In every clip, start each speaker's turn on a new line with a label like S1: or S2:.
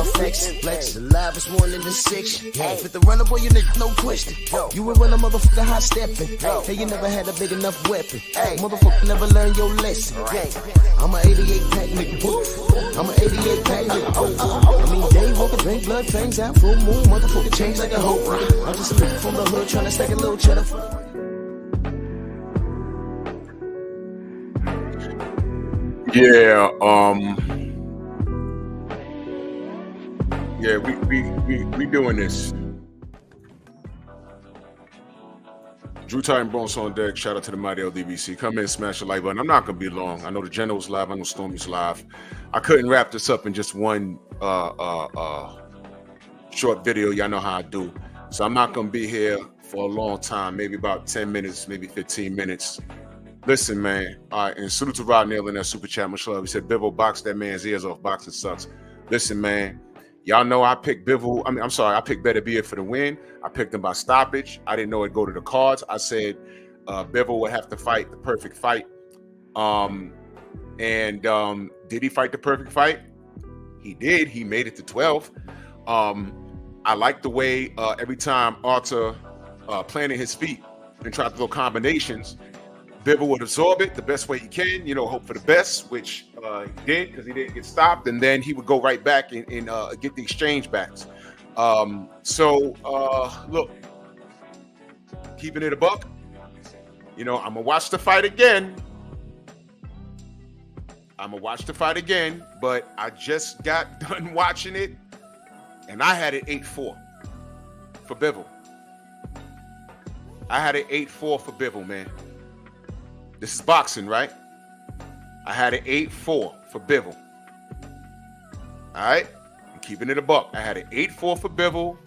S1: now flex. The live is 1 in the 6. With the runner, boy, you nigga, no question. You would run a motherfucker high stepping. Hey, you never had a big enough weapon. Motherfucker never learned your lesson. I'm an 88 pack nigga. I'm an 88 pack nigga. I mean, day walker, drink blood, fangs out, full moon, motherfucker change like a hoe. I'm just a nigga from the hood trying to stack a little cheddar.
S2: Yeah, we doing this. Drew Titan Bronx on deck. Shout out to the mighty LDBC. Come in, smash the like button. I'm not gonna be long. I know the General's live. I know Stormy's live. I couldn't wrap this up in just one short video. Y'all know how I do. So I'm not gonna be here for a long time. Maybe about 10 minutes, maybe 15 minutes. Listen, man. All right, and salute to Rod Nail in that super chat. Much love. He said, Bivol, box that man's ears off. Boxing sucks. Listen, man. Y'all know I picked Bivol. I picked Beterbiev for the win. I picked him by stoppage. I didn't know it'd go to the cards. I said Bivol would have to fight the perfect fight. Did he fight the perfect fight? He did. He made it to 12. I like the way every time Arthur planted his feet and tried to throw combinations, Bivol would absorb it the best way he can, hope for the best, which he did because he didn't get stopped. And then he would go right back and get the exchange backs. Look, keeping it a buck, I'm going to watch the fight again. But I just got done watching it, and I had it 8-4 for Bivol. I had it 8-4 for Bivol, man. This is boxing, right? I had it 8-4 for Bivol. All right? I'm keeping it a buck. I had it 8-4 for Bivol.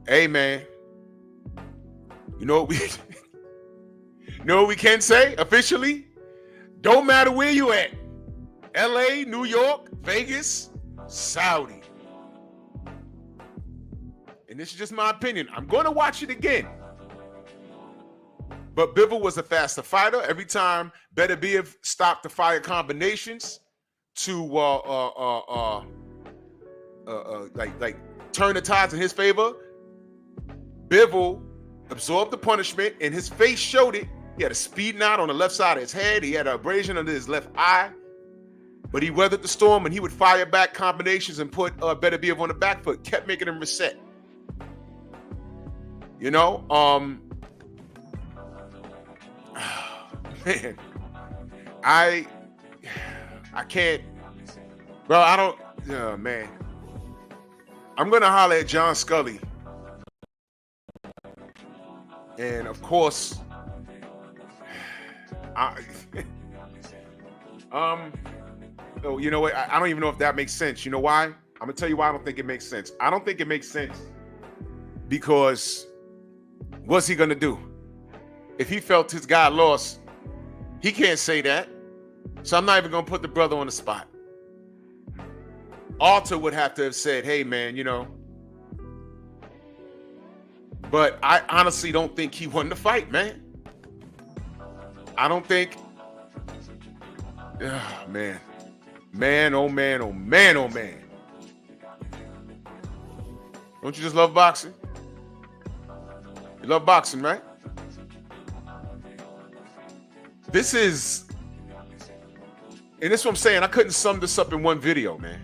S2: Hey, man. You know what we can say officially? Don't matter where you at. LA, New York, Vegas, Saudi. And this is just my opinion. I'm going to watch it again. But Bivol was a faster fighter. Every time Beterbiev stopped the fire combinations to turn the tides in his favor, Bivol absorbed the punishment, and his face showed it. He had a speed knot on the left side of his head. He had an abrasion under his left eye. But he weathered the storm, and he would fire back combinations and put Beterbiev on the back foot, kept making him reset. Man, I can't, bro. I don't, man. I'm gonna holler at John Scully, and of course, oh, you know what? I don't even know if that makes sense. You know why? I'm gonna tell you why I don't think it makes sense. I don't think it makes sense because what's he gonna do? If he felt his guy lost, he can't say that. So I'm not even going to put the brother on the spot. Arthur would have to have said, hey, man, But I honestly don't think he won the fight, man. I don't think. Man. Man, oh, man, oh, man, oh, man. Don't you just love boxing? You love boxing, right? This is, and this is what I'm saying. I couldn't sum this up in one video, man.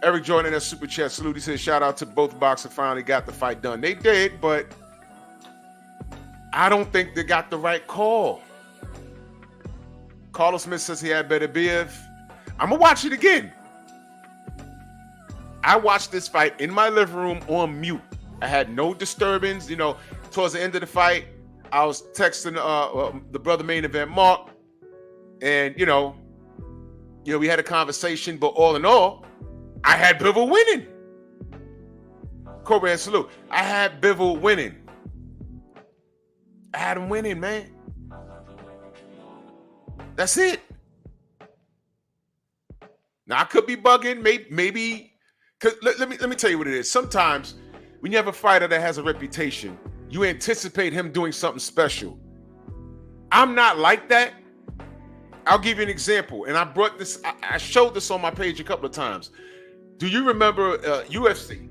S2: Eric joining that super chat. Salute. He says, shout out to both boxers finally got the fight done. They did, but I don't think they got the right call. Carlos Smith says he had Beterbiev. I'm going to watch it again. I watched this fight in my living room on mute. I had no disturbance. Towards the end of the fight, I was texting the brother main event, Mark, and we had a conversation. But all in all, I had Bivol winning. Cobra and salute. I had Bivol winning. I had him winning, man. That's it. Now I could be bugging, maybe. Cause let me tell you what it is. Sometimes when you have a fighter that has a reputation, you anticipate him doing something special. I'm not like that. I'll give you an example. And I brought this, I showed this on my page a couple of times. Do you remember UFC?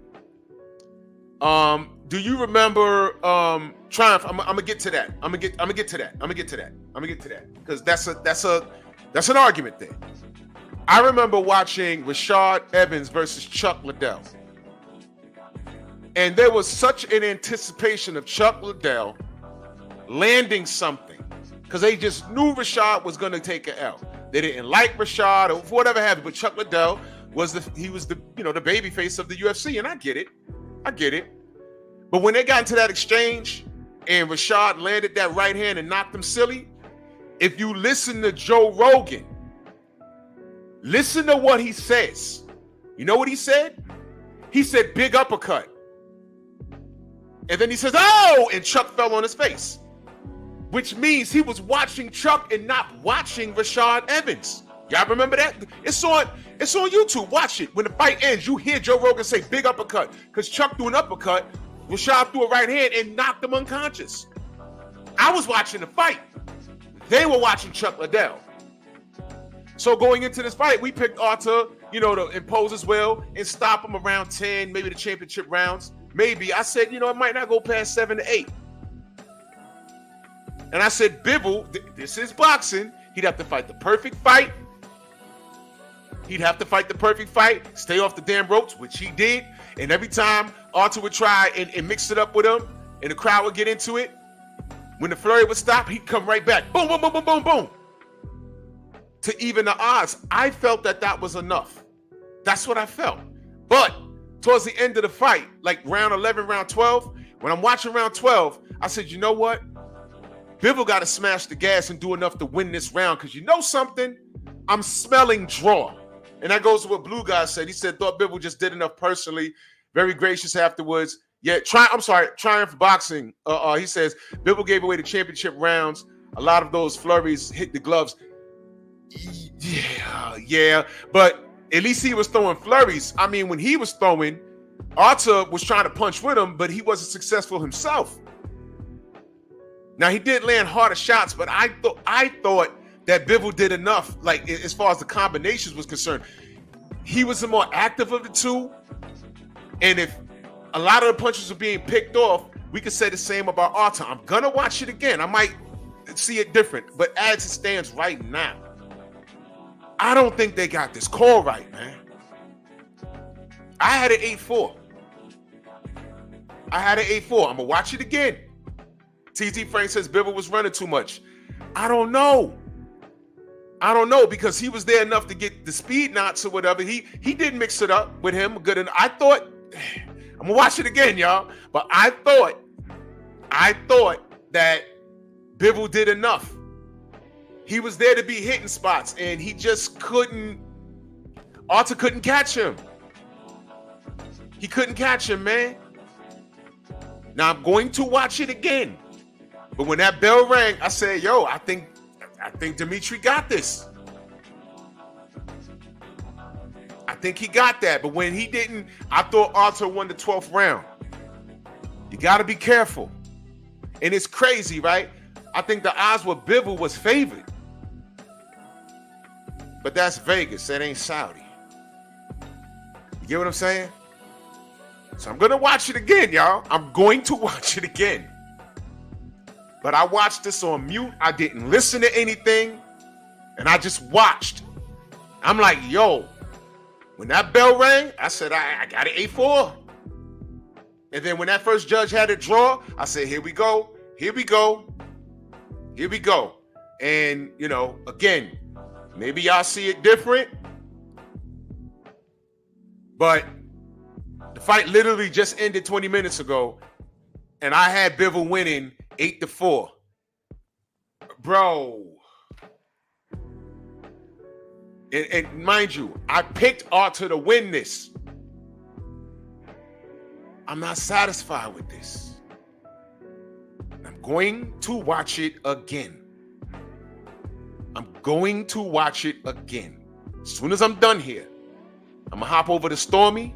S2: Do you remember Triumph? I'm gonna get to that. I'm gonna get to that. Because that's an argument there. I remember watching Rashad Evans versus Chuck Liddell. And there was such an anticipation of Chuck Liddell landing something because they just knew Rashad was going to take an L. They didn't like Rashad or whatever happened, but Chuck Liddell was the baby face of the UFC, and I get it. But when they got into that exchange and Rashad landed that right hand and knocked him silly, if you listen to Joe Rogan, listen to what he says. You know what he said? He said big uppercut. And then he says, oh, and Chuck fell on his face, which means he was watching Chuck and not watching Rashad Evans. Y'all remember that? It's on YouTube. Watch it. When the fight ends, you hear Joe Rogan say big uppercut because Chuck threw an uppercut, Rashad threw a right hand and knocked him unconscious. I was watching the fight. They were watching Chuck Liddell. So going into this fight, we picked Arthur, to impose his will and stop him around 10, maybe the championship rounds. Maybe. I said, it might not go past 7 to 8. And I said, Bivol, this is boxing. He'd have to fight the perfect fight. Stay off the damn ropes, which he did. And every time Arthur would try and mix it up with him, and the crowd would get into it, when the flurry would stop, he'd come right back. Boom, boom, boom, boom, boom, boom. To even the odds. I felt that was enough. That's what I felt. But towards the end of the fight, like round 11, round 12, when I'm watching round 12, I said, you know what? Bivol got to smash the gas and do enough to win this round because you know something? I'm smelling draw. And that goes to what Blue Guy said. He said, thought Bivol just did enough personally. Very gracious afterwards. Yeah, Triumph Boxing. He says, Bivol gave away the championship rounds. A lot of those flurries hit the gloves. Yeah. But at least he was throwing flurries. I mean, when he was throwing, Arthur was trying to punch with him, but he wasn't successful himself. Now, he did land harder shots, but I thought that Bivol did enough, like as far as the combinations was concerned. He was the more active of the two. And if a lot of the punches were being picked off, we could say the same about Arthur. I'm going to watch it again. I might see it different. But as it stands right now, I don't think they got this call right, man. I had an 8-4. I'm going to watch it again. TZ Frank says Bivol was running too much. I don't know because he was there enough to get the speed knots or whatever. He did mix it up with him good enough. I thought, I'm going to watch it again, y'all. But I thought that Bivol did enough. He was there to be hitting spots, and he just couldn't. Arthur couldn't catch him. He couldn't catch him, man. Now I'm going to watch it again. But when that bell rang, I said, "Yo, I think Dimitri got this. I think he got that." But when he didn't, I thought Arthur won the 12th round. You got to be careful, and it's crazy, right? I think the odds were Bivol was favored. But that's Vegas. That ain't Saudi. You get what I'm saying? So I'm going to watch it again, y'all. I'm going to watch it again. But I watched this on mute. I didn't listen to anything. And I just watched. I'm like, yo, when that bell rang, I said, I got an 8-4. And then when that first judge had it draw, I said, here we go. And, again, maybe y'all see it different, but the fight literally just ended 20 minutes ago, and I had Bivol winning 8-4. Bro. And mind you, I picked Arthur to win this. I'm not satisfied with this. I'm going to watch it again. As soon as I'm done here, I'm going to hop over to Stormy.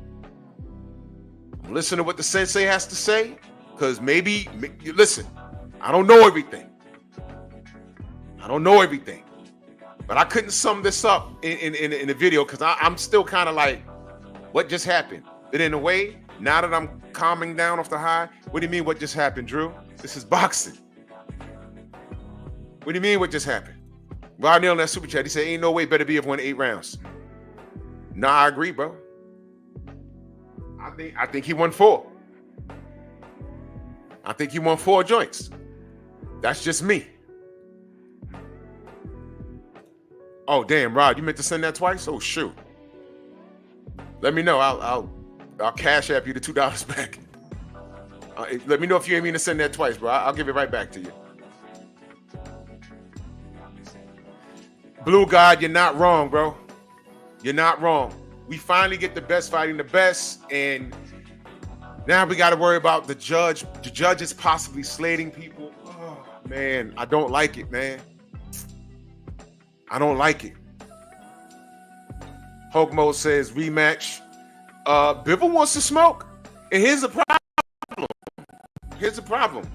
S2: I'm going to listen to what the sensei has to say. Because maybe, listen, I don't know everything. But I couldn't sum this up in the video because I'm still kind of like, what just happened? But in a way, now that I'm calming down off the high, what do you mean what just happened, Drew? This is boxing. What do you mean what just happened? Rod Neal in that super chat, he said, ain't no way Beterbiev won 8 rounds. Nah, I agree, bro. I think he won 4. I think he won 4 joints. That's just me. Oh, damn, Rod, you meant to send that twice? Oh, shoot. Let me know. I'll cash app you the $2 back. Let me know if you ain't mean to send that twice, bro. I'll give it right back to you. Blue God, you're not wrong, bro. You're not wrong. We finally get the best fighting the best, and now we got to worry about the judge. The judge is possibly slating people. Oh, man, I don't like it, man. I don't like it. Hogmo says rematch. Bivol wants to smoke, and here's the problem. Here's the problem.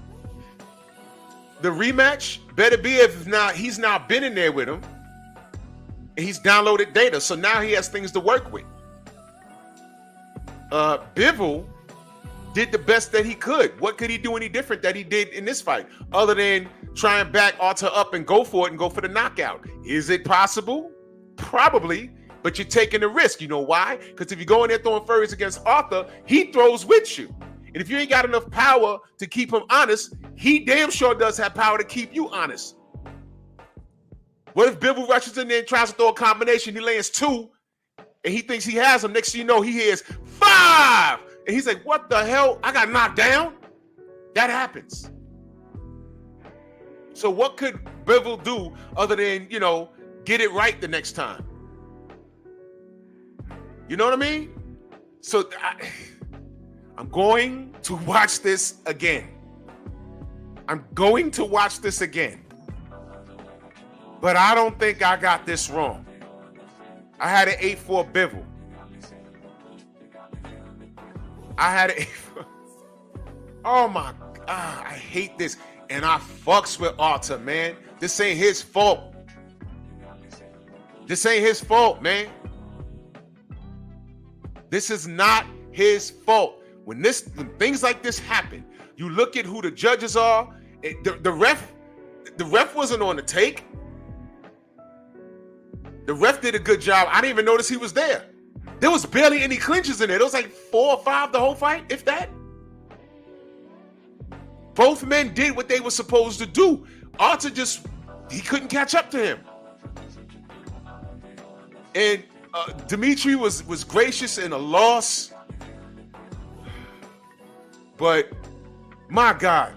S2: The rematch, Beterbiev, he's now been in there with him. He's downloaded data, so now he has things to work with. Bivol did the best that he could. What could he do any different that he did in this fight, other than try and back Arthur up and go for it and go for the knockout? Is it possible? Probably, but you're taking a risk. You know why? Because if you go in there throwing furries against Arthur, he throws with you. And if you ain't got enough power to keep him honest, he damn sure does have power to keep you honest. What if Bivol rushes in there and tries to throw a combination? He lands 2, and he thinks he has him. Next thing you know, he hears 5, and he's like, "What the hell? I got knocked down." That happens. So what could Bivol do other than get it right the next time? You know what I mean? So I'm going to watch this again. I'm going to watch this again. But I don't think I got this wrong. I had an 8-4 Bivol. I had an 8-4. Oh my God, I hate this. And I fucks with Arthur, man. This ain't his fault. This ain't his fault, man. This is not his fault. When things like this happen, you look at who the judges are. The ref wasn't on the take. The ref did a good job. I didn't even notice he was there. There was barely any clinches in there. There was like 4 or 5 the whole fight, if that. Both men did what they were supposed to do. Arthur he couldn't catch up to him. And Dimitri was gracious in a loss. But my God.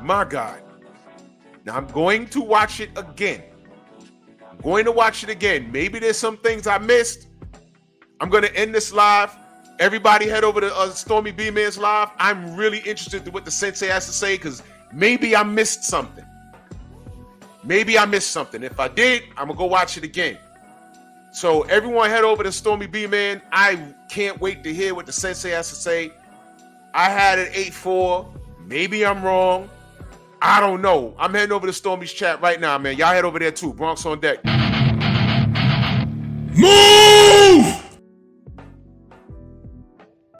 S2: My God. Now I'm going to watch it again. Going to watch it again. Maybe there's some things I missed. I'm going to end this live. Everybody head over to Stormy B Man's live. I'm really interested in what the sensei has to say because maybe I missed something. Maybe I missed something. If I did, I'm going to go watch it again. So everyone head over to Stormy B Man. I can't wait to hear what the sensei has to say. I had an 8-4. Maybe I'm wrong. I don't know. I'm heading over to Stormy's chat right now, man. Y'all head over there too. Bronx on deck. Move!